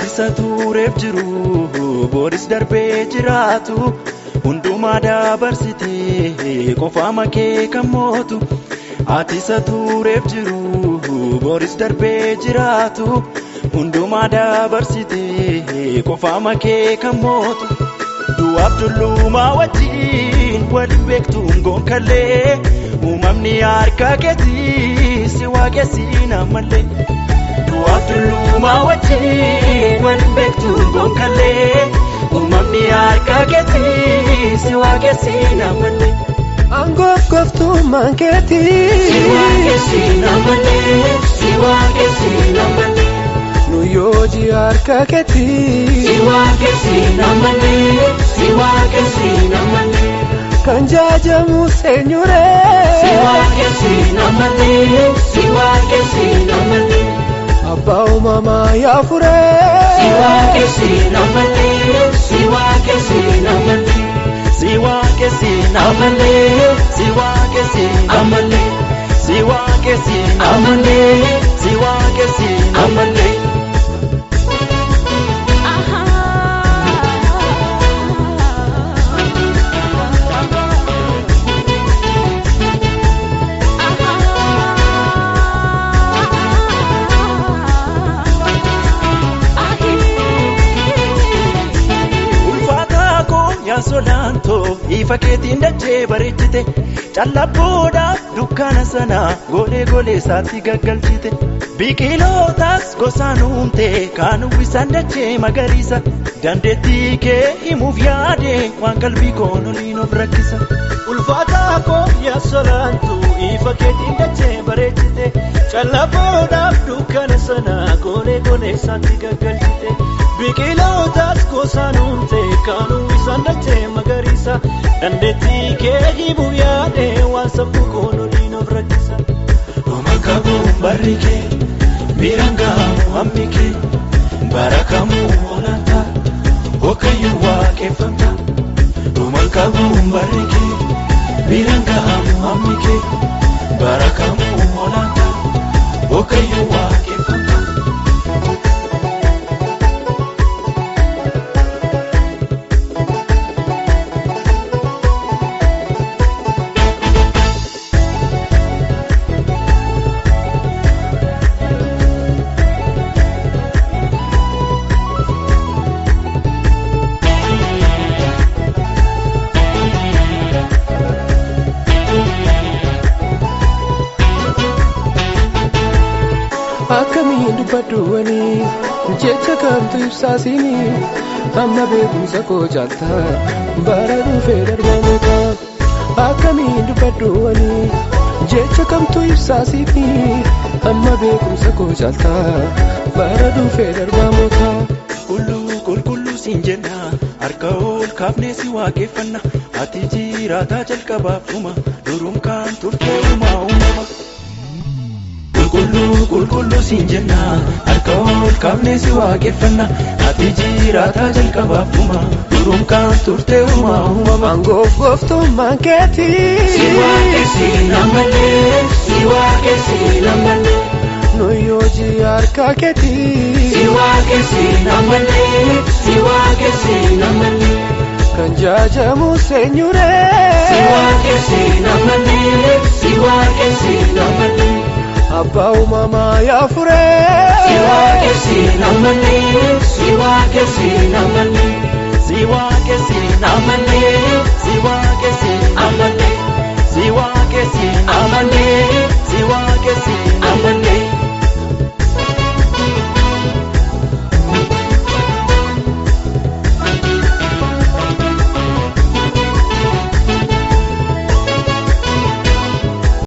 Atisa tureef jiru boris darbee jiraatu hundumaa dabarsitee qofaama kee kan mootu. Atisa tureef jiru boris darbee jiraatu hundumaa dabarsitee qofaama kee kan mootu. Du'aaf tullumaa wajjin waliin beektuun gonkallee uumamni harka keetii si waaqessina malee. Du'aaf tullumaa wajjin waliin beektuun gonkallee uumamni harka keetii si waaqessina malee. Angoof gooftummaan keetii si waaqessina malee, si waaqessina malee. Nu yoojii harka keetii si waaqessina malee, si waaqessina malee. Kan jaajamu seenyuree si waaqessina malee, si waaqessina malee. Abbaa uumamaa yaa furee si waaqessina malee, si waaqessina malee. Si waaqessina malee, si waaqessina malee. Si waaqessina malee, si waaqessina malee. Solanto ifa keetiin dachee bareechite callabboodhaaf dukkana sana golee isaatti gaggalchite biqilootaas gosaan uumte kan uwwisaan dachee magariisa dandeettii kee himuuf yaade waan qalbii koon oliin of rakkisa. Ulfaataa koo yaa Solanto ifa keetiin dachee bareechite callabboodhaaf dukkana sana golee isaatti gaggalchite biqilootaas gosaan uumte kan uwwisaan dachee magariisa dandeettii kee himuuf yaade waan sammuu koon oliin of rakkisa. Omakabuun barri kee birangamu hammi kee barakamuu olaantaa Waaqayyo waaqeffamta. Omakabuun barri kee birangamu hammi kee barakamuu olaantaa Waaqayyo waaqeffamta. Akkamiin dubbadhuwanii jecha kamtu ibsaasini amma beekumsa koo caalta bara dhufee darbamoota. Akkamiin dubbadhuwanii jecha kamtu ibsaasini amma beekumsa koo caalta bara dhufee darbamoota. Qulqulluu siin jenna harka ol kaafnee si waaqeffanna ati jiraataa jalqabaaf dhuma durum kan turte uumama. Qulqulluu siin jenna harka ol kaafnee si waaqeffanna ati jiraataa jalqabaaf dhuma durum kan turte uumama. Angoof gooftummaan keetii si waaqessina malee, si waaqessina malee. Nu yoojii harka keetii si waaqessina malee, si waaqessina malee. kan jaajamu seenyuree si waaqessina malee, si waaqessina malee. Abbaa uumamaa yaa furee si waaqessina malee, si waaqessina malee. Si waaqessina malee.